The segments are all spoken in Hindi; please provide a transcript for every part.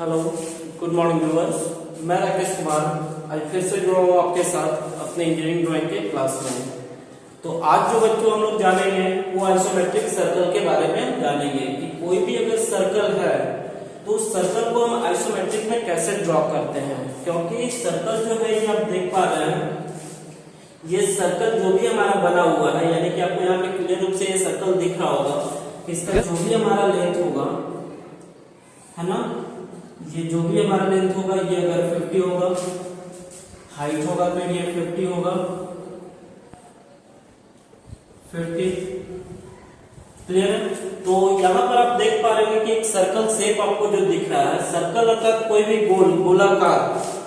Hello, good morning viewers. मैं राकेश कुमार आज फिर से जुड़ा हूँ आपके साथ अपने इंजीनियरिंग ड्राइंग के क्लास में। तो आज जो बच्चों हम लोग जानेंगे वो आइसोमेट्रिक सर्कल के बारे में जानेंगे कि कोई भी अगर सर्कल है तो उस सर्कल को हम आइसोमेट्रिक में कैसे ड्रॉ करते हैं। क्योंकि सर्कल जो है ये आप देख पा रहे हैं, ये सर्कल जो भी हमारा बना हुआ है, यानी कि आपको यहाँ पे क्लियर रूप से ये सर्कल दिख रहा होगा, इसका जो भी हमारा लेंथ होगा, है ना, ये जो भी हमारा लेंथ होगा, ये अगर 50 होगा, हाइट होगा तो ये 50 होगा, 50 क्लियर है। तो यहाँ पर आप देख पा रहे हैं कि एक सर्कल शेप आपको जो दिख रहा है, सर्कल अर्थात कोई भी गोलाकार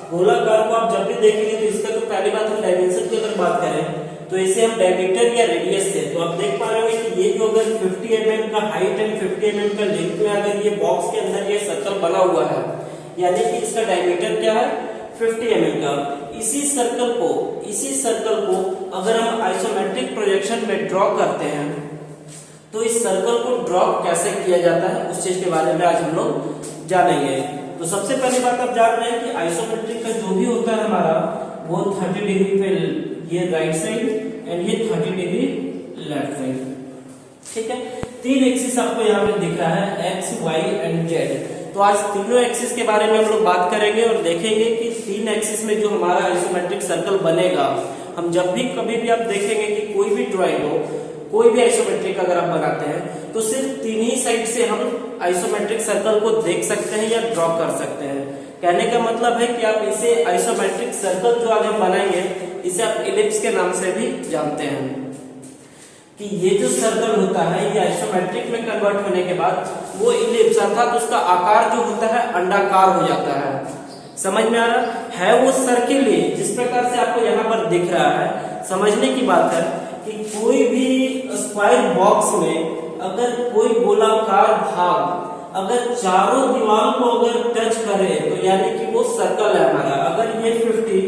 को आप जब भी देखेंगे तो इसका तो पहली बात हम डायमेंशन की अगर बात करें तो इसे हम डायमीटर या रेडियस से, तो आप देख पा रहे हो कि ये जो अगर 50 mm का हाइट एंड 50 mm का लेंथ में अगर ये बॉक्स के अंदर ये सर्कल बना हुआ है, यानी कि इसका डायमीटर क्या है 50 mm का। इसी सर्कल को अगर हम आइसोमेट्रिक प्रोजेक्शन में ड्रॉ करते हैं तो इस सर्कल को ड्रॉ कैसे किया जाता है उस चीज के बारे में आज हम लोग जानेंगे। तो सबसे पहली बात आप जान रहे हैं कि आइसोमेट्रिक का जो भी होता है हमारा वो 30 डिग्री पे ये राइट साइड एंड ये 30 डिग्री लेफ्ट साइड, ठीक है। तीन एक्सिस आपको यहाँ पे दिख रहा है, एक्स वाई एंड जेड। तो आज तीनों एक्सिस के बारे में हम लोग बात करेंगे और देखेंगे कि तीन एक्सिस में जो हमारा आइसोमेट्रिक सर्कल बनेगा, हम जब भी कभी भी आप देखेंगे कि कोई भी ड्राइंग हो, कोई भी आइसोमेट्रिक अगर आप बनाते हैं तो सिर्फ तीन ही साइड से हम आइसोमेट्रिक सर्कल को देख सकते हैं या ड्रॉ कर सकते हैं। कहने का मतलब है कि आप इसे आइसोमेट्रिक सर्कल जो आज हम बनाएंगे इसे आप इलिप्स के नाम से भी जानते हैं। कि ये जो सर्कल होता है ये आइसोमेट्रिक में कन्वर्ट होने के बाद वो इलिप्स अर्थात उसका आकार जो होता है अंडाकार हो जाता है। समझ में आ रहा है? वो सर्किल जिस प्रकार से आपको यहाँ पर दिख रहा है, समझने की बात है कि कोई भी स्क्वायर बॉक्स में अगर कोई गोलाकार भाग अगर चारों दीवार को अगर टच करे तो यानी कि वो सर्कल है हमारा। अगर ये 50,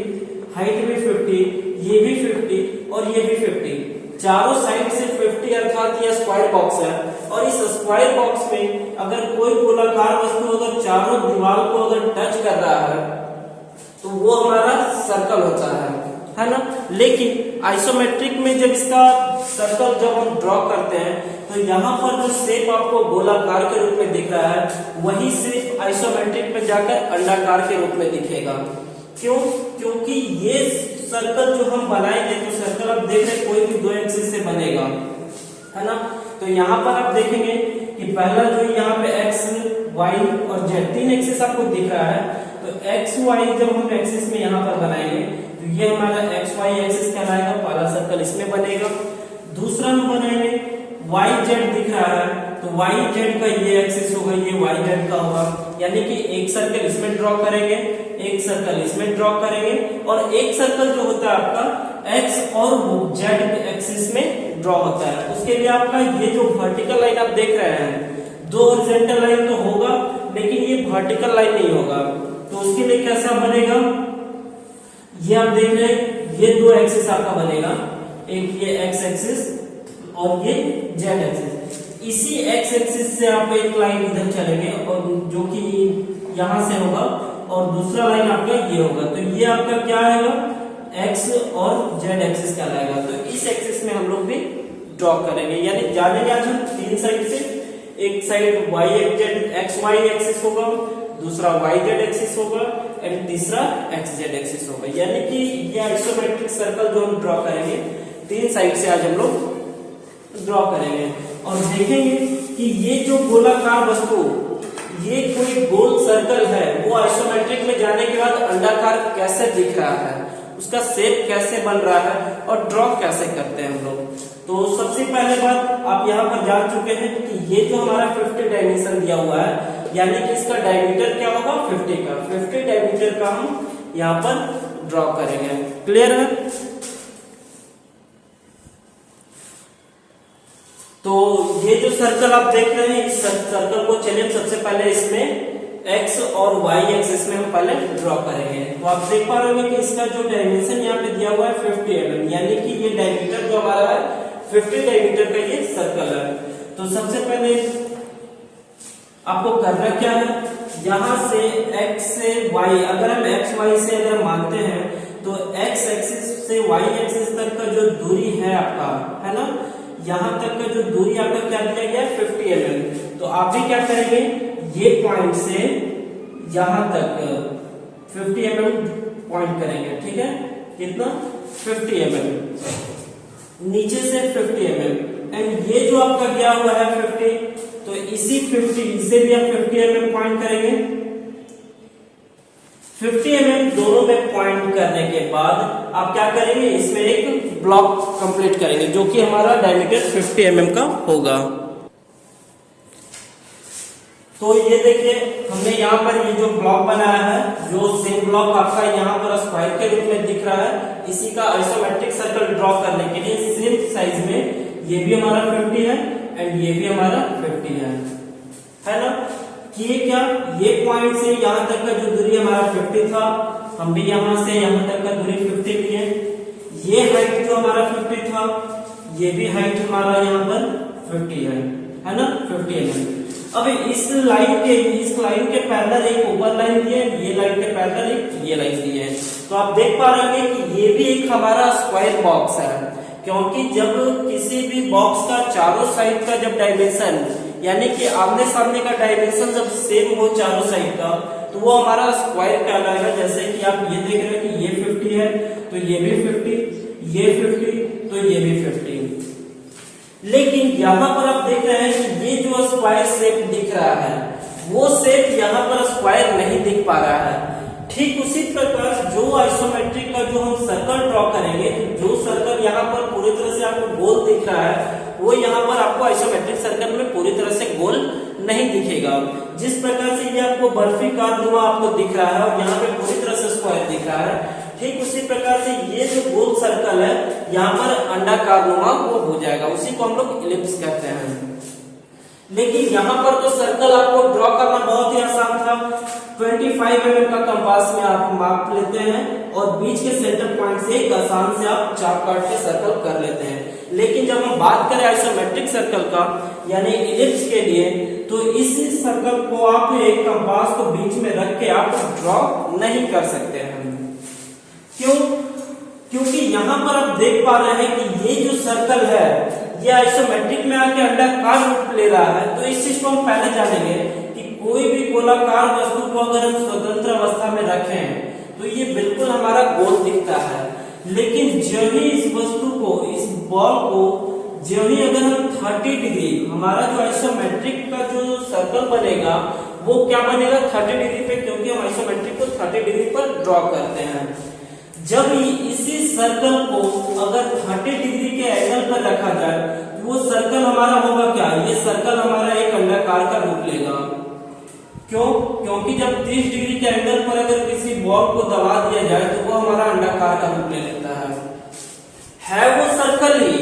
हाइट भी 50, ये भी 50 और ये भी 50, चारों साइड से 50 अर्थात ये स्क्वायर बॉक्स है। और इस स्क्वायर बॉक्स में अगर कोई गोलाकार वस्तु अगर चारों दीवार को अगर टच कर रहा है तो वो हमारा सर्कल होता है ना। लेकिन आइसोमेट्रिक में जब इसका सर्कल जब हम ड्रॉ करते हैं तो यहाँ पर जो शेप आपको गोलाकार के रूप में दिख रहा है वही सिर्फ आइसोमेट्रिक में जाकर अंडाकार के रूप में दिखेगा। क्यों? क्योंकि ये सर्कल जो हम बनाएंगे तो सर्कल आप देख रहे हैं कोई भी दो एक्सिस से बनेगा, है ना। तो यहाँ पर आप देखेंगे कि पहला जो यहाँ पे एक्स वाई और जेड तीन एक्सिस आपको दिख रहा है। तो एक्स वाई जब हम एक्सिस में यहाँ पर बनाएंगे तो ये हमारा एक्स वाई एक्सिस कहलाएगा, पहला सर्कल इसमें बनेगा। दूसरा हम बनाएंगे वाई जेड दिख रहा है तो वाई जेड का ये एक्सिस होगा, ये वाई जेड का होगा, यानी कि एक सर्कल इसमें ड्रॉ करेंगे, एक सर्कल इसमें ड्रॉ करेंगे और एक सर्कल जो होता है आपका एक्स और जेड एक्सिस में ड्रॉ होता है। उसके लिए आपका ये जो वर्टिकल लाइन आप देख रहे हैं, दो हॉरिजॉन्टल लाइन तो होगा लेकिन ये वर्टिकल लाइन नहीं होगा। तो उसके लिए कैसा बनेगा, ये आप देख रहे हैं ये दो एक्सिस आपका बनेगा, एक ये एक्स एक्सिस और ये जेड एक्सिस। इसी एक्स एक्सिस से आप एक लाइन इधर चलेंगे और जो कि यहां से होगा और दूसरा लाइन आपका ये होगा। तो ये आपका क्या आएगा, एक्स और जेड एक्सिस कहलाएगा। तो इस एक्सिस में हम लोग भी ड्रॉ करेंगे, यानी जानेंगे आज हम तीन साइड से। एक side Y Z X Y axis होगा, दूसरा वाई जेड एक्सिस होगा एंड तीसरा एक्स जेड एक्सिस होगा। यानी कि ये आइसोमेट्रिक सर्कल जो हम ड्रॉ करेंगे तीन साइड से आज हम लोग ड्रॉ करेंगे और देखेंगे कि ये जो गोलाकार वस्तु, ये कोई गोल सर्कल है, वो आइसोमेट्रिक में जाने के बाद अंडाकार कैसे दिख रहा है, उसका शेप कैसे बन रहा है और ड्रॉ कैसे करते हैं हम लोग। तो सबसे पहले बात आप यहाँ पर जान चुके हैं कि ये जो हमारा 50 डायमेंशन दिया हुआ है, यानी कि इसका डायमीटर क्या होगा 50 का, 50 डायमीटर का हम यहाँ पर ड्रॉ करेंगे। क्लियर है? तो ये जो सर्कल आप देख रहे हैं, इस सर्कल को चलिए सबसे पहले इसमें एक्स और वाई एक्सिस में हम पहले ड्रॉ करेंगे। तो आप देख पा रहे होंगे कि इसका जो डायमेंशन यहाँ पे दिया हुआ है 50 mm, यानी कि ये डायमीटर जो हमारा है 50 डायमीटर का ये सर्कल है। तो सबसे पहले आपको करना क्या है, यहाँ से x से y, अगर हम x y से अगर मानते हैं तो x एक्सिस से y एक्सिस तक का जो दूरी है आपका, है ना, यहाँ तक का जो दूरी आपका क्या दिया गया है 50 mm। तो आप भी क्या करेंगे, ये पॉइंट से यहाँ तक 50 mm पॉइंट करेंगे, ठीक है, कितना 50 mm, नीचे से 50 mm, एंड ये जो आपका गया हुआ है 50, तो इसी 50 इसे भी आप 50 mm पॉइंट करेंगे। 50 mm दोनों में पॉइंट करने के बाद आप क्या करेंगे, इसमें एक ब्लॉक कंप्लीट करेंगे जो कि हमारा डायमीटर 50 mm का होगा। तो ये देखिए हमने यहाँ पर ये जो ब्लॉक बनाया है, जो सेम ब्लॉक आपका यहाँ पर स्क्वायर के रूप में दिख रहा है, इसी का आइसोमेट्रिक सर्कल ड्रॉ करने के लिए सेम साइज में ये भी हमारा 50 है एंड ये भी हमारा 50 है ना। किए क्या, ये पॉइंट से यहाँ तक का जो दूरी हमारा 50 था, हम भी यहाँ से यहाँ तक का दूरी 50 लिए। ये हाइट जो हमारा 50 था, ये भी हाइट हमारा यहाँ पर 50 है ना, 50 mm। अब इस लाइन के पैरेलल एक ऊपर लाइन दी है, ये लाइन के पैरेलल एक ये लाइन दी है। तो आप देख पा रहे हैं कि ये भी एक हमारा स्क्वायर बॉक्स है, क्योंकि जब किसी भी बॉक्स का चारों साइड का जब डायमेंशन, यानी कि आमने सामने का डायमेंशन जब सेम हो चारों साइड का, तो वो हमारा स्क्वायर कहलाएगा। जैसे कि आप ये देख रहे हैं कि ये 50 है तो ये भी 50, ये 50 तो ये भी 50। लेकिन यहाँ पर आप देख रहे हैं कि ये जो स्क्वायर शेप दिख रहा है, वो शेप यहाँ पर स्क्वायर नहीं दिख पा रहा है। ठीक उसी प्रकार जो आइसोमेट्रिक का जो हम सर्कल ड्रॉ करेंगे, तो जो सर्कल यहाँ पर पूरी तरह से आपको गोल दिख रहा है, वो यहाँ पर आपको आइसोमेट्रिक सर्कल में पूरी तरह से गोल नहीं दिखेगा। जिस प्रकार से ये आपको बर्फीकार नुमा आपको दिख रहा है और यहाँ पे पूरी तरह से स्क्वायर दिख रहा है, ठीक उसी प्रकार से ये जो गोल सर्कल है यहाँ पर अंडाकार नुमा वो हो जाएगा, उसी को हम लोग इलिप्स कहते हैं। लेकिन यहाँ पर तो सर्कल आपको ड्रॉ करना बहुत ही आसान था। 25 mm का कंपास में आप माप लेते हैं और बीच के सेंटर पॉइंट से एक आसान से आप चाप काट के सर्कल कर लेते हैं। लेकिन जब हम बात करें आइसोमेट्रिक सर्कल का यानी इलिप्स के लिए, तो इस सर्कल को आप एक कंपास को बीच में रख के आप ड्रॉ नहीं कर सकते हैं। क्यों? क्योंकि यहाँ पर आप देख पा रहे हैं कि ये जो सर्कल है ये आइसोमेट्रिक में आके अंडाकार रूप ले रहा है। तो इस चीज को हम पहले जानेंगे कि कोई भी गोलाकार वस्तु को अगर हम स्वतंत्र अवस्था में रखें तो ये बिल्कुल हमारा गोल दिखता है, लेकिन जब ही इस वस्तु को, इस बॉल को जब ही अगर हम 30 डिग्री, हमारा जो आइसोमेट्रिक का जो सर्कल बनेगा वो क्या बनेगा 30 डिग्री पे, क्योंकि हम आइसोमेट्रिक को 30 डिग्री पर ड्रॉ करते हैं। जब इसी सर्कल को अगर 30 डिग्री के एंगल पर रखा जाए तो वो सर्कल हमारा होगा क्या, ये सर्कल हमारा एक अंडाकार का रूप लेगा। क्यों? क्योंकि जब 30 डिग्री के एंगल पर अगर किसी बॉल को दबा दिया जाए तो वो हमारा अंडाकार का रूप ले लेता है वो सर्कल ही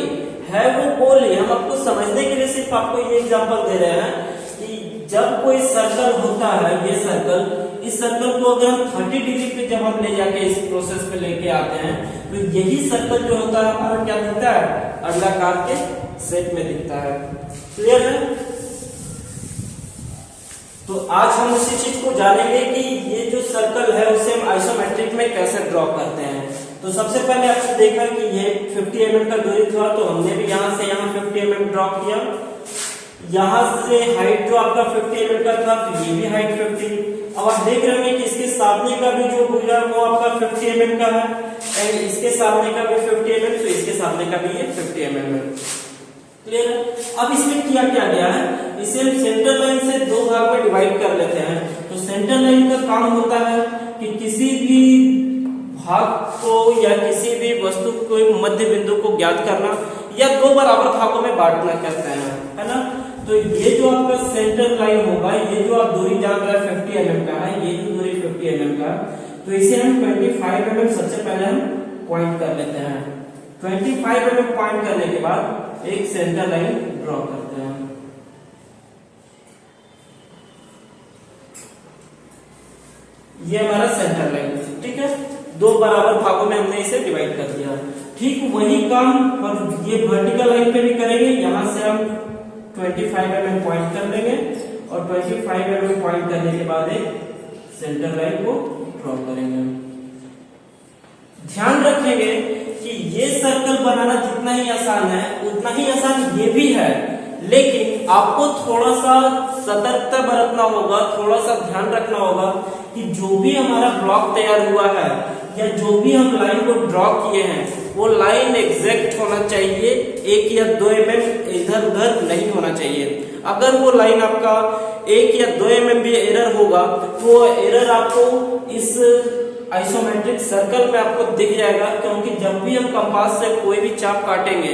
है, वो गोल ही। हम आपको समझने के लिए सिर्फ आपको ये एग्जांपल दे रहे हैं कि जब कोई सर्कल होता है, ये सर्कल, इस सर्कल को अगर हम 30 डिग्री पे जब हम ले जाके इस प्रोसेस पे लेके आते हैं तो यही सर्कल जो होता है हमारा क्या दिखता है, अंडाकार के शेप में दिखता है। क्लियर है? तो आज हम उसी चीज को जानेंगे कि ये जो सर्कल है उसे हम आइसोमेट्रिक में कैसे ड्रॉ करते हैं। तो सबसे पहले आपने देखा कि ये 50 mm का दूरी था, तो हमने भी यहाँ से यहाँ 50 mm ड्रॉ किया। यहाँ से हाइट जो आपका 50 mm का था, तो ये भी हाइट 50। अब आप देख रहे हैं कि इसके सामने का भी जो भुजा है वो आपका 50 mm का है एंड इसके सामने का भी 50 mm, तो इसके सामने का भी ये 50 mm है। क्लियर है? अब इसमें किया क्या गया है, इसे हम सेंटर लाइन से दो भाग में डिवाइड कर लेते हैं। तो सेंटर लाइन का काम होता है कि किसी भी भाग को या किसी भी वस्तु को मध्य बिंदु को ज्ञात करना या दो बराबर भागों में बांटना कहते हैं, है ना। तो ये जो आपका सेंटर लाइन होगा, ये जो आप दूरी जान रहे हैं 50 mm का है, ये जो दूरी 50 mm का, तो इसे हम 25 mm सबसे पहले हम पॉइंट कर लेते हैं। 25 mm पॉइंट करने के बाद एक सेंटर लाइन ड्रॉ करते हैं। ये हमारा सेंटर लाइन, ठीक है। दो बराबर भागों में हमने इसे डिवाइड कर दिया। ठीक वही काम और ये वर्टिकल लाइन पे भी करेंगे। यहां से हम 25 mm पॉइंट कर लेंगे और 25 mm पॉइंट करने के बाद एक सेंटर लाइन को ड्रॉ करेंगे। ध्यान रखेंगे कि ये सर्कल बनाना जितना ही आसान है उतना ही आसान ये भी है, लेकिन आपको थोड़ा सा सतर्कता बरतना होगा, थोड़ा सा ध्यान रखना होगा कि जो भी हमारा ब्लॉक तैयार हुआ है या जो भी हम लाइन को ड्रॉ किए हैं वो लाइन एग्जैक्ट होना चाहिए, 1 या 2 mm इधर उधर नहीं होना चाहिए। अगर वो लाइन आपका 1 या 2 mm भी एरर होगा तो वो एरर आपको इस आइसोमेट्रिक सर्कल में आपको दिख जाएगा, क्योंकि जब भी हम कंपास से कोई भी चाप काटेंगे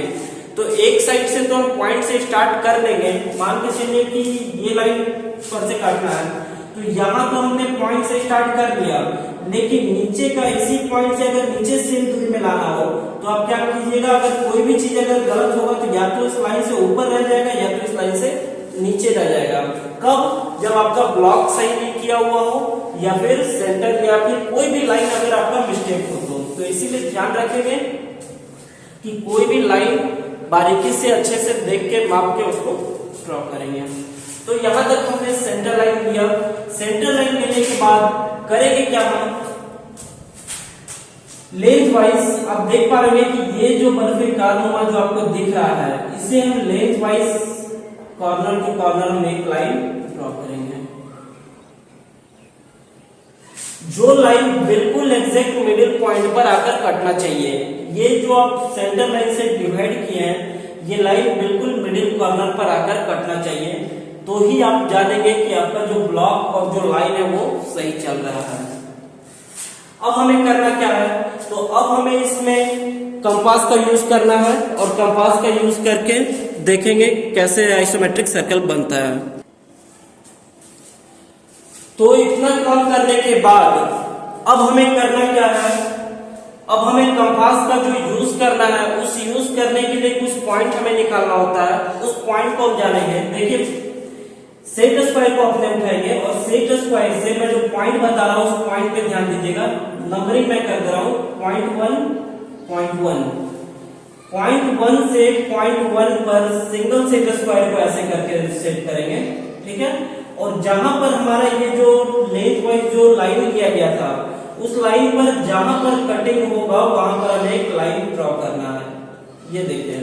तो एक साइड से तो हम पॉइंट से स्टार्ट कर लेंगे। मान के चलिए कि ये लाइन पर से काटना है तो यहाँ तो हमने पॉइंट से स्टार्ट कर लिया, लेकिन नीचे का इसी पॉइंट से अगर नीचे सेम दूरी में लाना हो तो आप क्या कीजिएगा, अगर कोई भी चीज अगर गलत होगा तो या तो इस लाइन से ऊपर रह जाएगा या तो इस लाइन से नीचे रह जाएगा। कब? जब आपका ब्लॉक सही नहीं किया हुआ हो या फिर सेंटर या फिर कोई भी लाइन अगर आपका मिस्टेक हो तो इसीलिए ध्यान रखेंगे कि कोई भी लाइन बारीकी से अच्छे से देख के माप के उसको ड्रॉ करेंगे। तो यहां तक हमने सेंटर लाइन लिया। सेंटर लाइन लेने के बाद करेंगे क्या, हम लेंथ वाइज आप देख पा रहे हैं कि ये जो बर्फी कारनुमा जो आपको दिख रहा है इसे हम lengthwise corner to corner में एक लाइन ड्रॉ करेंगे। जो लाइन बिल्कुल एग्जैक्ट मिडिल पॉइंट पर आकर कटना चाहिए, ये जो आप सेंटर लाइन से डिवाइड किए हैं ये लाइन बिल्कुल मिडिल कॉर्नर पर आकर कटना चाहिए, तो ही आप जानेंगे कि आपका जो ब्लॉक और जो लाइन है वो सही चल रहा है। अब हमें करना क्या है, तो अब हमें इसमें कंपास का यूज करना है और कंपास का यूज करके देखेंगे कैसे आइसोमेट्रिक सर्कल बनता है। तो इतना काम करने के बाद अब हमें करना क्या है, अब हमें कंपास का जो यूज करना है उस यूज करने के लिए कुछ पॉइंट हमें निकालना होता है। उस पॉइंट को हम जानेंगे। देखिए सेट स्क्वायर को अपने उठाएंगे और सेट स्क्वायर से मैं जो पॉइंट बता रहा हूं उस पॉइंट पे ध्यान दीजिएगा। नंबरिंग मैं कर दे रहा हूं, पॉइंट 1 से पॉइंट 1 पर सिंगल सेट स्क्वायर को ऐसे करके सेट करेंगे, ठीक है। और जहां पर हमारा ये जो लेंथ वाइज जो लाइन लिया गया था उस लाइन पर जहां पर कटिंग होगा वहां पर हमें एक लाइन ड्रॉ करना है। ये देखिए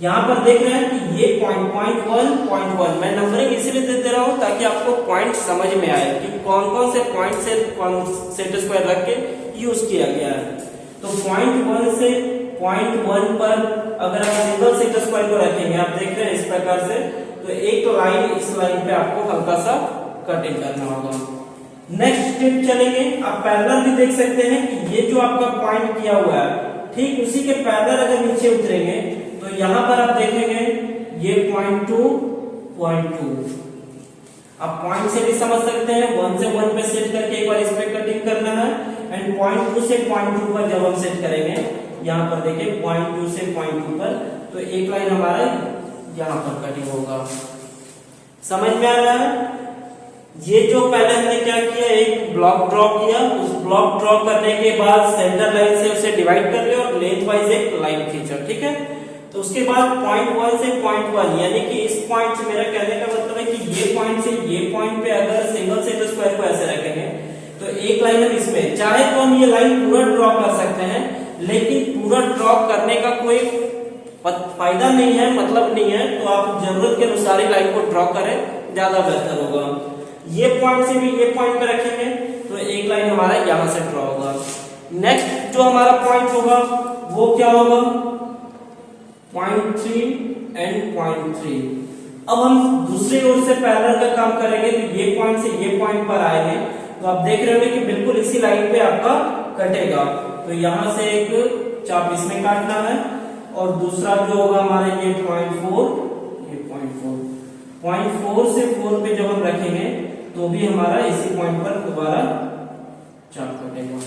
यहाँ पर देख रहे हैं कि ये पॉइंट 1 मैं नंबरिंग इसलिए दे रहा हूँ ताकि आपको पॉइंट समझ में आए कि कौन कौन से पॉइंट से सेट स्क्वायर रख के यूज किया गया है। तो पॉइंट 1 से पॉइंट 1 पर अगर आप सिंगल सेट स्क्वायर को रखेंगे, आप देख रहे हैं इस प्रकार से, तो एक लाइन इस लाइन पे आपको हल्का सा कटिंग करना होगा। नेक्स्ट स्टेप चलेंगे, आप पैरेलल भी देख सकते हैं कि ये जो आपका पॉइंट किया हुआ है ठीक उसी के पैरेलल अगर नीचे उतरेंगे तो यहाँ पर आप देखेंगे ये पॉइंट 2 आप पॉइंट से भी समझ सकते हैं, 1 से 1 पे सेट करके एक बार इस पे कटिंग करना है एंड पॉइंट 2 से पॉइंट 2 पर जब हम सेट करेंगे, यहाँ पर देखिए पॉइंट 2 से पॉइंट 2 पर, तो एक लाइन हमारा यहाँ पर कटिंग होगा। समझ में आ रहा है? ये जो पहले हमने क्या किया, एक ब्लॉक ड्रॉ किया, उस ब्लॉक ड्रॉ करने के बाद सेंटर लाइन से उसे डिवाइड कर लिया और लेंथ वाइज एक लाइन खींचा, ठीक है। तो उसके बाद पॉइंट 1 से पॉइंट 1 यानी कि इस पॉइंट से, मेरा कहने का मतलब है कि ये पॉइंट से ये पॉइंट पे अगर सिंगल सेट स्क्वायर को ऐसे रखेंगे तो एक लाइन हम इसमें चाहे तो हम ये लाइन पूरा ड्रॉ कर सकते हैं, लेकिन पूरा ड्रॉ करने का कोई फायदा नहीं है, मतलब नहीं है। तो आप जरूरत के अनुसार ही लाइन को ड्रॉ करें, ज्यादा बेहतर होगा। ये पॉइंट से भी ये पॉइंट पे रखेंगे तो एक लाइन हमारा यहां से ड्रॉ होगा। नेक्स्ट जो हमारा पॉइंट होगा वो क्या होगा, पॉइंट 3 एंड पॉइंट 3। अब हम दूसरी ओर से पैरेलल का काम करेंगे, तो ये पॉइंट से ये पॉइंट पर आएंगे तो आप देख रहे होंगे कि बिल्कुल इसी लाइन पे आपका कटेगा। तो यहां से एक चाप इसमें काटना है और दूसरा जो होगा हमारा ये पॉइंट 4 से 4 पे जब हम रखेंगे तो भी हमारा इसी पॉइंट पर दोबारा चाप कटेगा।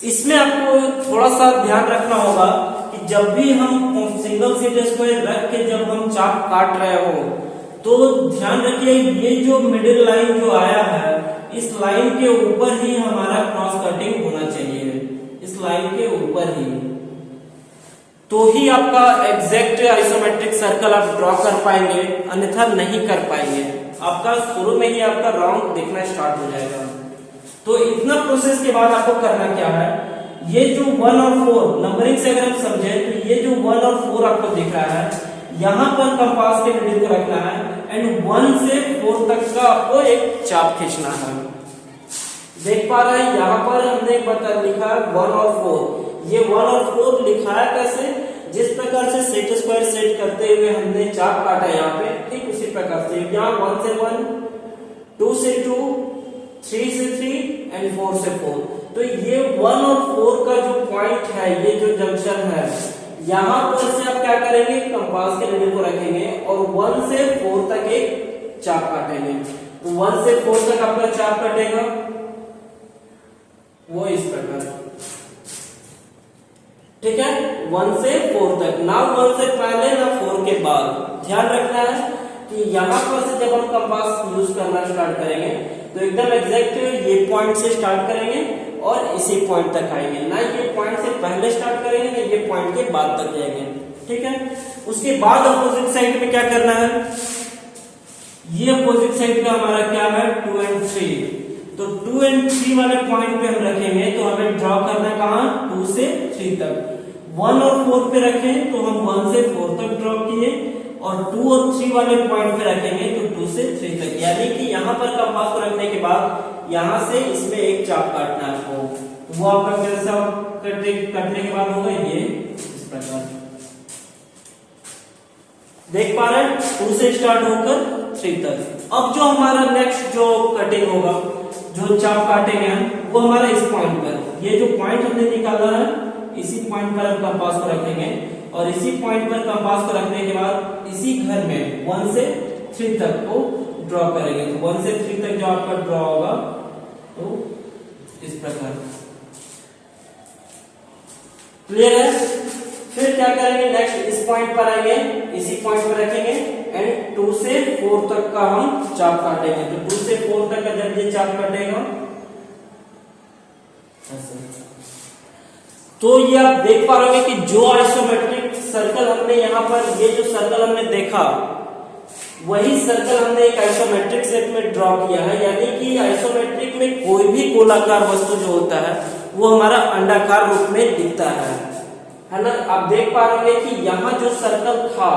इसमें आपको थोड़ा सा ध्यान रखना होगा कि जब भी हम सिंगल सेट स्क्वायर रख के जब हम चाप काट रहे हो तो ध्यान रखिए ये जो मिडिल लाइन जो आया है इस लाइन के ऊपर ही हमारा क्रॉस कटिंग होना चाहिए, इस लाइन के ऊपर ही। तो ही आपका एग्जैक्ट आइसोमेट्रिक सर्कल आप ड्रॉ कर पाएंगे, अन्यथा नहीं कर पाएंगे। आपका शुरू में ही आपका रॉन्ग दिखना स्टार्ट हो जाएगा। तो इतना प्रोसेस के बाद आपको करना क्या है, ये जो 1 और 4 नंबरिंग से अगर हम समझे तो ये जो 1 और 4 आपको दिख रहा है, यहाँ पर कंपास के नीडल को रखना है एंड 1 से 4 तक का आपको एक चाप खींचना है। देख पा रहे हैं यहाँ पर हमने लिखा है 1 और 4। ये 1 और 4 लिखा है कैसे, जिस प्रकार से सेट स्क्वायर सेट करते हुए हमने चाप काटा यहाँ पे, ठीक उसी प्रकार से यहाँ 1 से 1, 2 से 2, 3 से 3 एंड 4 से 4। तो ये 1 और 4 का जो पॉइंट है, ये जो जंक्शन है, यहाँ पर से आप क्या करेंगे, कंपास के नीडल को रखेंगे और 1 से 4 तक एक चाप काटेंगे। तो 1 से 4 तक आपका चाप कटेगा वो इस प्रकार, ठीक है, 1 से 4 तक, ना 1 से पहले ना 4 के बाद। ध्यान रखना है कि यहाँ पर से जब हम कंपास यूज करना स्टार्ट करेंगे तो एकदम एग्जैक्ट ये पॉइंट से स्टार्ट करेंगे और इसी पॉइंट तक आएंगे, ना ये पॉइंट से पहले स्टार्ट करेंगे ना ये पॉइंट के बाद तक जाएंगे, ठीक है। उसके बाद अपोजिट साइड में क्या करना है, ये अपोजिट साइड का हमारा क्या है 2 एंड 3। तो 2 एंड 3 वाले पॉइंट पे हम रखेंगे, तो हमें ड्रॉ करना है कहाँ, 2 से 3 तक। 1 और 4 पे रखें तो हम 1 से 4 तक ड्रॉ किए और 2 और 3 वाले पॉइंट पे रखेंगे तो 2 से 3 तक, यानी कि यहाँ पर कंपास को रखने के बाद यहाँ से इसमें एक चाप काटना है आपको। तो वो आपका कैसा कटने के बाद होगा ये इस प्रकार, देख पा रहे हैं, 2 से स्टार्ट होकर 3 तक। अब जो हमारा नेक्स्ट जो कटिंग होगा, जो चाप काटेंगे हम, वो हमारा इस पॉइंट पर, ये जो पॉइंट हमने निकाला है इसी पॉइंट पर हम कंपास को रखेंगे और इसी पॉइंट पर कंपास को रखने के बाद इसी घर में 1 से 3 तक को ड्रॉ करेंगे। तो 1 से 3 तक जो आपका ड्रॉ होगा तो इस प्रकार, क्लियर है। फिर क्या करेंगे, नेक्स्ट इस पॉइंट पर आएंगे, इसी पॉइंट पर रखेंगे एंड 2 से 4 तक का हम चाप काटेंगे। तो 2 से 4 तक का जब ये चाप कटेगा तो ये आप देख पा रहे कि जो आइसोमेट्रिक सर्कल हमने यहाँ पर, ये जो सर्कल हमने देखा वही सर्कल हमने एक आइसोमेट्रिक शेप में ड्रॉ किया है, यानी कि आइसोमेट्रिक में कोई भी गोलाकार वस्तु जो होता है वो हमारा अंडाकार रूप में दिखता है ना। आप देख पा रहे हैं कि यहाँ जो सर्कल था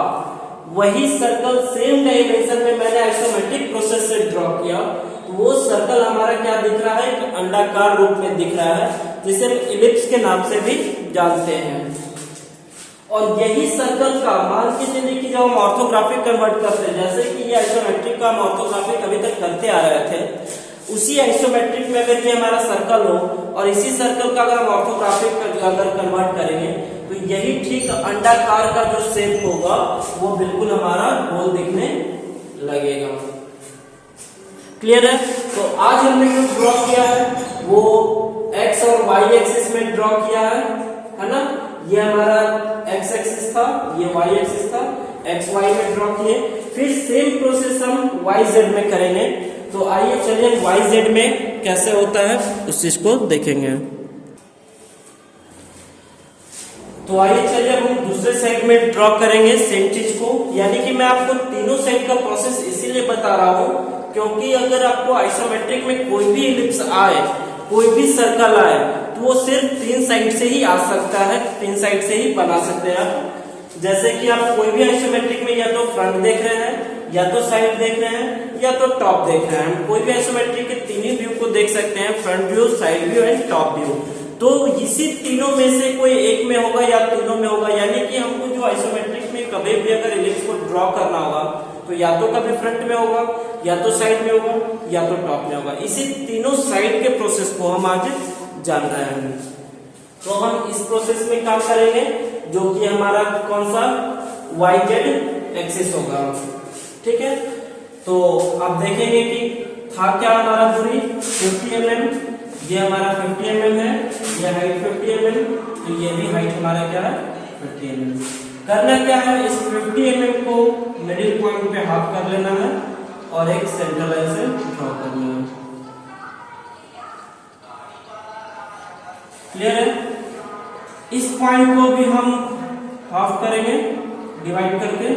वही सर्कल सेम डायमेंशन में मैंने आइसोमेट्रिक प्रोसेस से ड्रॉ किया, तो वो सर्कल हमारा क्या दिख रहा है, एक अंडाकार रूप में दिख रहा है, जिसे हम इलिप्स के नाम से भी जानते हैं। और यही सर्कल का मान के चलिए कि जब हम ऑर्थोग्राफिक कन्वर्ट करते हैं, जैसे कि ये आइसोमेट्रिक का हम ऑर्थोग्राफिक अभी तक करते आ रहे थे, उसी आइसोमेट्रिक में अगर ये हमारा सर्कल हो और इसी सर्कल का अगर हम ऑर्थोग्राफिक अगर कन्वर्ट करेंगे तो यही ठीक अंडाकार का जो शेप होगा वो बिल्कुल हमारा गोल दिखने लगेगा, क्लियर है। तो आज हमने जो ड्रॉ किया है वो एक्स और वाई एक्सिस में ड्रॉ किया है ना। ये हमारा एक्स एक्सिस था, ये वाई एक्सिस था, एक्स वाई में ड्रॉ किए। फिर सेम प्रोसेस हम वाई जेड में करेंगे। तो आइए चलिए वाई जेड में कैसे होता है उस चीज को देखेंगे। तो आइए चलिए हम दूसरे साइड में ड्रॉ करेंगे सेम चीज को, यानी कि मैं आपको तीनों साइड का प्रोसेस इसीलिए बता रहा हूं क्योंकि अगर आपको आइसोमेट्रिक में कोई भी इलिप्स आए, कोई भी सर्कल आए, तो वो सिर्फ 3 साइड से ही आ सकता है, 3 साइड से ही बना सकते हैं आप। जैसे कि आप कोई भी आइसोमेट्रिक में या तो फ्रंट देख रहे हैं, या तो साइड देख रहे हैं, या तो टॉप देख रहे हैं। कोई भी आइसोमेट्रिक के तीनों व्यू को देख सकते हैं, front view, side view and top view. तो इसी तीनों में से कोई एक में होगा या तीनों में होगा, यानी कि हमको जो आइसोमेट्रिक में कभी भी अगर इलिप्स को ड्रॉ करना होगा तो या तो कभी फ्रंट में होगा, या तो साइड में होगा, या तो टॉप में होगा। इसी तीनों साइड के प्रोसेस को हम आज जान रहे हैं। तो हम इस प्रोसेस में काम करेंगे जो कि हमारा कौन सा वाई जेड एक्सिस होगा, ठीक है। तो आप देखेंगे कि था क्या हमारा दूरी 50 mm, ये हमारा 50 mm है, ये हाइट 50 mm, तो ये भी हाइट हमारा क्या है 50 mm। करना क्या है, इस 50 mm को मिडिल पॉइंट पे हाफ कर लेना है और एक सेंटर लाइन से ड्रॉ करना है, क्लियर है। इस पॉइंट को भी हम हाफ करेंगे डिवाइड करके।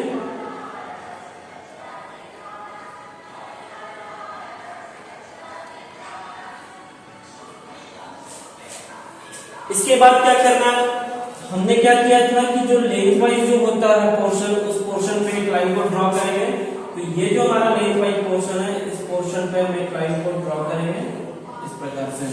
इसके बाद क्या करना है, हमने क्या किया था कि जो लेंथ वाइज जो होता है पोर्शन, उस पोर्शन पे एक लाइन को ड्रॉ करेंगे। तो ये जो हमारा लेंथ वाइज पोर्शन है, इस पोर्शन पे हम एक लाइन को ड्रॉ करेंगे इस प्रकार से,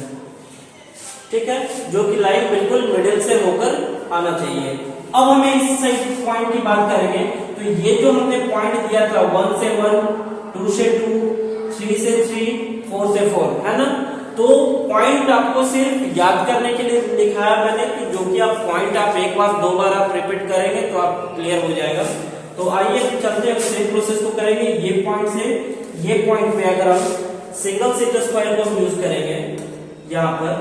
ठीक है, जो कि लाइन बिल्कुल मिडिल से होकर आना चाहिए। अब हमें इस साइड पॉइंट की बात करेंगे। तो ये जो हमने पॉइंट दिया था 1 से 1, 2 से 2, 3 से 3, 4 से 4, है ना। तो पॉइंट आपको सिर्फ याद करने के लिए दिखाया मैंने कि जो कि आप पॉइंट आप एक बार दो बार आप रिपीट करेंगे तो आप क्लियर हो जाएगा। तो आइए चलते हैं, सेम प्रोसेस को करेंगे। ये पॉइंट से ये पॉइंट पे अगर हम सिंगल सेट स्क्वायर को हम यूज करेंगे यहाँ पर,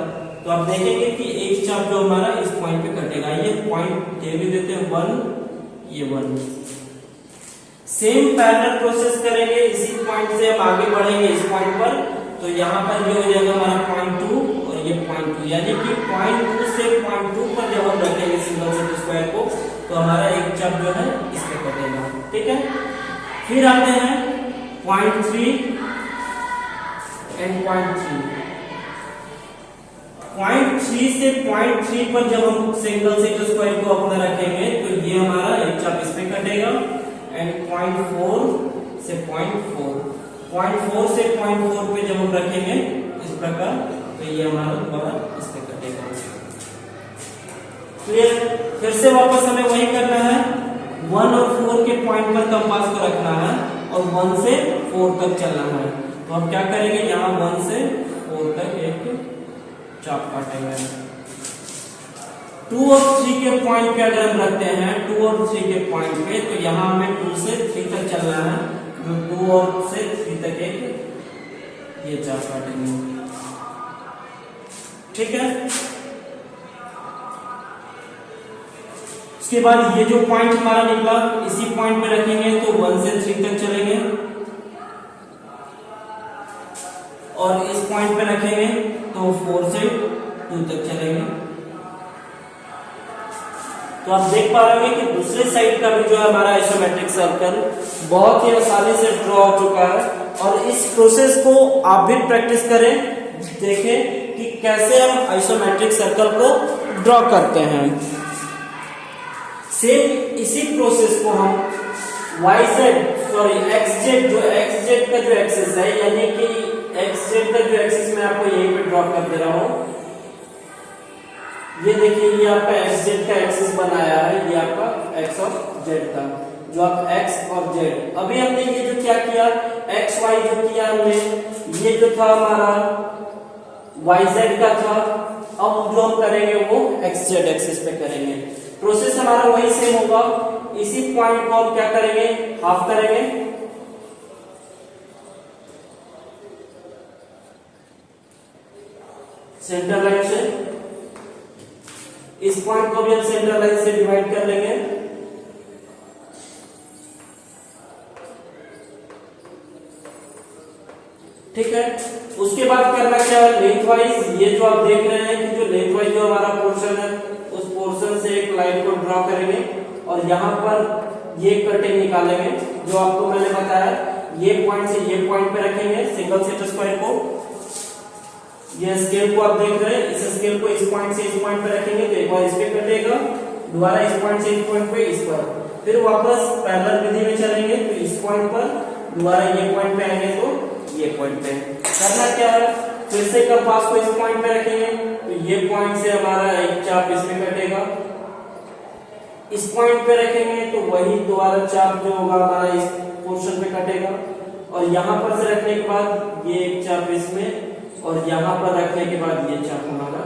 तो आप देखेंगे कि एक चाप जो हमारा इस पॉइंट पे कटेगा। ये पॉइंट दे भी देते हैं 1, ये 1। सेम पैरेलल प्रोसेस करेंगे, इसी पॉइंट से हम आगे बढ़ेंगे इस पॉइंट पर। तो यहाँ पर ये हो जाएगा हमारा पॉइंट 2 और ये पॉइंट 2, यानी कि पॉइंट 2 से पॉइंट 2 पर जब हम रखेंगे सिंगल सेट स्क्वायर को, तो हमारा एक चाप जो है इस पे कटेगा, ठीक है। फिर आते हैं पॉइंट 3 एंड पॉइंट 3। पॉइंट 3 से पॉइंट 3 पर जब हम सिंगल सेट स्क्वायर को अपना रखेंगे तो ये हमारा एक चाप इस पे कटेगा। एंड पॉइंट 4 से पॉइंट 4, पॉइंट 4 से पॉइंट 4 पे जब हम रखेंगे इस प्रकार, तो ये हमारा दोबारा इस पे कटेगा। क्लियर। फिर से वापस हमें वही करना है, 1 और 4 के पॉइंट पर कंपास को रखना है और 1 से 4 तक चलना है। तो हम क्या करेंगे, यहाँ 1 से 4 तक एक चाप काटेंगे। 2 और 3 के पॉइंट पे अगर हम रखते हैं, 2 और 3 के पॉइंट पे, तो यहाँ हमें 2 से 3 तक चलना है। जो 2 और से 3 तक एक ये चाप काटेंगे, ठीक है। उसके बाद ये जो पॉइंट हमारा निकला, इसी पॉइंट पे रखेंगे तो 1 से 3 तक चलेंगे और इस पॉइंट पे रखेंगे तो 4 से 2 तक चलेंगे। तो आप देख पा रहे हैं कि दूसरे साइड का भी जो है हमारा आइसोमेट्रिक सर्कल बहुत ही आसानी से ड्रॉ हो चुका है। और इस प्रोसेस को आप भी प्रैक्टिस करें, देखें कि कैसे हम आइसोमेट्रिक सर्कल को ड्रॉ करते हैं। सेम इसी प्रोसेस को हम XZ जो XZ का जो एक्सिस है, यानी कि XZ का जो एक्सिस मैं आपको यहीं पे ड्रॉ कर दे रहा हूं। ये देखिए, ये आपका XZ का एक्सिस बनाया है, ये आपका X और Z का, जो आप X और Z। अभी हमने ये जो क्या किया, XY जो किया हमने, ये जो था हमारा YZ का था। अब जो हम करेंगे वो XZ एक्सिस पे करेंगे। प्रोसेस हमारा वही सेम होगा। इसी पॉइंट को हम क्या करेंगे, हाफ करेंगे, सेंटर लाइन से। इस पॉइंट को भी हम सेंटर लाइन से डिवाइड कर लेंगे। ठीक है। उसके बाद करना क्या है, लेंथ वाइज ये जो आप देख रहे हैं कि जो लेंथ वाइज जो हमारा पोर्शन है, उस पोर्शन से एक लाइन को ड्रॉ करेंगे और यहाँ पर ये कटिंग निकालेंगे जो आपको मैंने बताया। ये पॉइंट से ये पॉइंट पे रखेंगे सिंगल सेट स्क्वायर को। ये स्केल को आप देख रहे हैं, इस स्केल को इस पॉइंट से इस पॉइंट पे रखेंगे तो एक बार इस पे कटेगा, दोबारा इस पॉइंट से इस पॉइंट पे, इस पर, फिर वापस पैरेलल विधि में चलेंगे तो इस पॉइंट पर, दोबारा ये पॉइंट पे आएंगे तो ये पॉइंट पे। करना क्या है, फिर से कंपास को इस पॉइंट पे रखेंगे तो ये पॉइंट से हमारा एक चाप इसमें कटेगा। इस पॉइंट पे रखेंगे तो वही दोबारा चाप जो होगा हमारा इस पोर्शन पे कटेगा। और यहाँ पर से रखने के बाद ये एक चाप इसमें, और यहाँ पर रखने के बाद ये चाप हमारा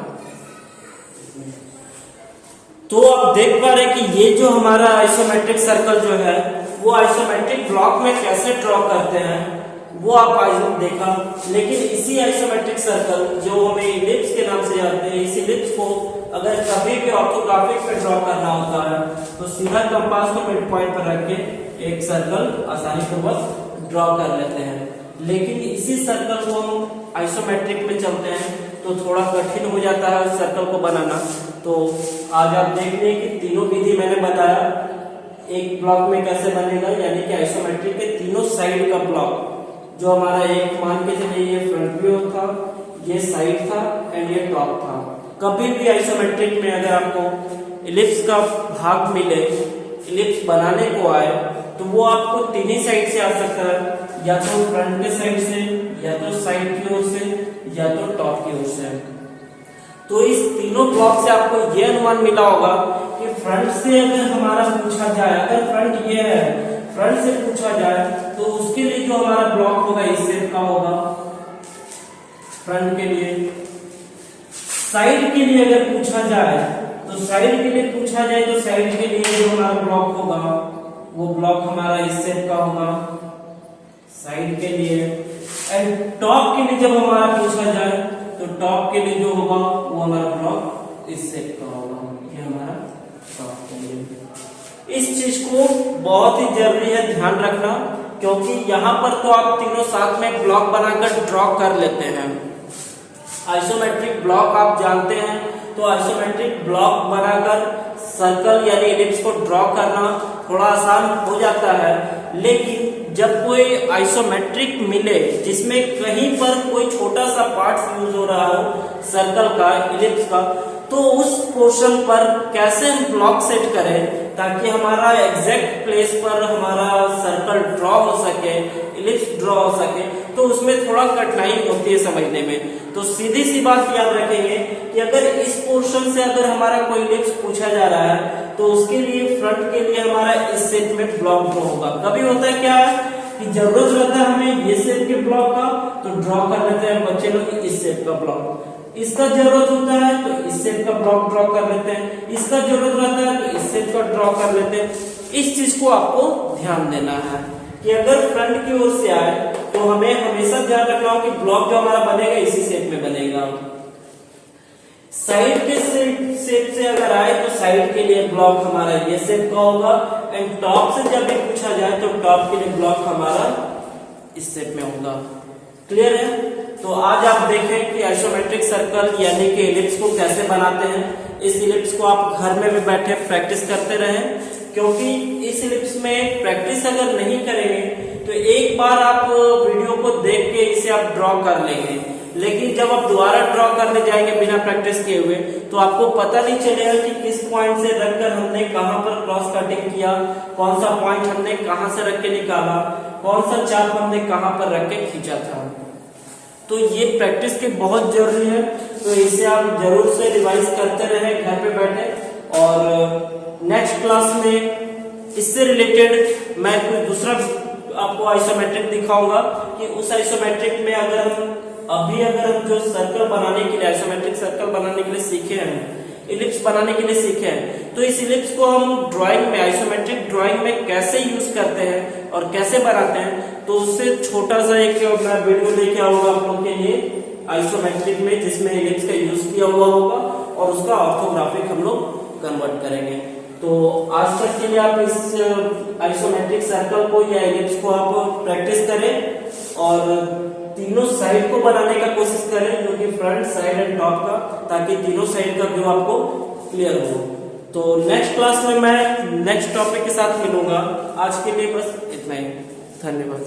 इसमें। तो आप देख पा रहे हैं कि ये जो हमारा आइसोमेट्रिक सर्कल जो है वो आइसोमेट्रिक ब्लॉक में कैसे ड्रॉ करते हैं वो आप आज देखा। लेकिन इसी आइसोमेट्रिक सर्कल जो हमें इलिप्स के नाम से जानते हैं, इस इलिप्स को अगर कभी भी ऑर्थोग्राफिक पे ड्रॉ करना होता है तो सीधा कंपास को मिड पॉइंट पर रख के एक सर्कल आसानी पूर्वक ड्रॉ कर लेते हैं। लेकिन इसी सर्कल को हम आइसोमेट्रिक में चलते हैं तो थोड़ा कठिन हो जाता है उस सर्कल को बनाना। तो आज आप देख रहे हैं कि तीनों विधि मैंने बताया एक ब्लॉक में कैसे बनेगा, यानी कि आइसोमेट्रिक के तीनों साइड का ब्लॉक, जो हमारा एक मान के चलिए ये फ्रंट व्यू था, ये साइड था एंड ये टॉप था। कभी भी आइसोमेट्रिक में अगर आपको इलिप्स का भाग मिले, इलिप्स बनाने को आए, तो वो आपको तीन ही साइड से आ सकता है, या तो फ्रंट के साइड से, या तो साइड की ओर से, या तो टॉप की ओर से। तो इस तीनों ब्लॉक से आपको ये अनुमान मिला होगा कि फ्रंट से अगर हमारा पूछा जाए, अगर फ्रंट ये है, फ्रंट से पूछा जाए तो उसके लिए जो हमारा ब्लॉक होगा इस शेप का होगा फ्रंट के लिए। साइड के लिए अगर पूछा जाए तो साइड के लिए पूछा जाए तो साइड के लिए जो हमारा ब्लॉक होगा वो ब्लॉक हमारा इस शेप का होगा साइड के लिए। एंड टॉप के लिए जब हमारा पूछा जाए तो टॉप के लिए जो होगा वो हमारा ब्लॉक इस शेप का होगा, ये हमारा टॉप के लिए। इस चीज को बहुत ही जरूरी है ध्यान रखना, क्योंकि यहाँ पर तो आप तीनों साथ में ब्लॉक बनाकर ड्रॉ कर लेते हैं। आइसोमेट्रिक ब्लॉक आप जानते हैं, तो आइसोमेट्रिक ब्लॉक बनाकर सर्कल यानी इलिप्स को ड्रॉ करना थोड़ा आसान हो जाता है। लेकिन जब कोई आइसोमेट्रिक मिले जिसमें कहीं पर कोई छोटा सा पार्ट यूज हो रहा हो सर्कल का, इलिप्स का, तो उस पोर्शन पर कैसे हम ब्लॉक सेट करें ताकि हमारा एग्जैक्ट प्लेस पर हमारा सर्कल ड्रॉ हो सके, इलिप्स ड्रॉ हो सके, तो उसमें थोड़ा कठिनाई होती है समझने में। तो सीधी सी बात याद रखेंगे कि अगर इस पोर्शन से अगर हमारा कोई इलिप्स पूछा जा रहा है तो उसके लिए फ्रंट के लिए हमारा इस शेप में ब्लॉक ड्रॉ होगा। कभी होता है क्या कि जरूरत रहता है हमें ये शेप के ब्लॉक का, तो ड्रॉ कर लेते हैं बच्चे लोग इस शेप का ब्लॉक। इसका जरूरत होता है तो इस शेप का ब्लॉक ड्रॉ कर लेते हैं, इसका जरूरत रहता है तो इस शेप का ड्रॉ कर लेते हैं। इस चीज को आपको ध्यान देना है कि अगर फ्रंट की ओर से आए तो हमें हमेशा ध्यान रखना हो कि ब्लॉक जो हमारा बनेगा इसी शेप में बनेगा। साइड के शेप से अगर आए तो साइड के लिए ब्लॉक हमारा ये शेप का होगा, एंड टॉप से जब भी पूछा जाए तो टॉप के लिए ब्लॉक हमारा इस शेप में होगा। क्लियर है? तो आज आप देखें कि आइसोमेट्रिक सर्कल यानी कि इलिप्स को कैसे बनाते हैं। इस इलिप्स को आप घर में भी बैठे प्रैक्टिस करते रहें, क्योंकि इस इलिप्स में प्रैक्टिस अगर नहीं करेंगे तो एक बार आप वीडियो को देख के इसे आप ड्रॉ कर लेंगे, लेकिन जब आप दोबारा ड्रॉ करने जाएंगे बिना प्रैक्टिस किए हुए तो आपको पता नहीं चलेगा कि किस पॉइंट से रखकर हमने कहां पर क्रॉस कटिंग किया, कौन सा पॉइंट हमने कहां से रख के निकाला, कौन सा चाप हमने कहां पर रख के खींचा था। तो ये प्रैक्टिस के बहुत जरूरी है, तो इसे आप जरूर से रिवाइज करते रहें घर पे बैठे। और नेक्स्ट क्लास में इससे रिलेटेड मैं कुछ दूसरा आपको आइसोमेट्रिक दिखाऊंगा कि उस आइसोमेट्रिक में अगर हम जो सर्कल बनाने के लिए, आइसोमेट्रिक सर्कल बनाने के लिए सीखे हैं, इलिप्स बनाने के लिए सीखे हैं, तो इस इलिप्स को हम ड्राइंग में, आइसोमेट्रिक ड्राइंग में कैसे यूज करते हैं और कैसे बनाते हैं, तो उससे छोटा सा एक मैं वीडियो लेके आऊंगा आप लोग के लिए आइसोमेट्रिक में, जिसमें इलिप्स का यूज किया हुआ होगा और उसका ऑर्थोग्राफिक हम लोग कन्वर्ट करेंगे। तो आज तक के लिए आप इस आइसोमेट्रिक सर्कल को या इलिप्स को आप प्रैक्टिस करें और तीनों साइड को बनाने का कोशिश करें, जो कि फ्रंट, साइड एंड टॉप का, ताकि तीनों साइड का व्यू आपको क्लियर हो। तो नेक्स्ट क्लास में मैं नेक्स्ट टॉपिक के साथ मिलूंगा। आज के लिए बस इतना ही। धन्यवाद।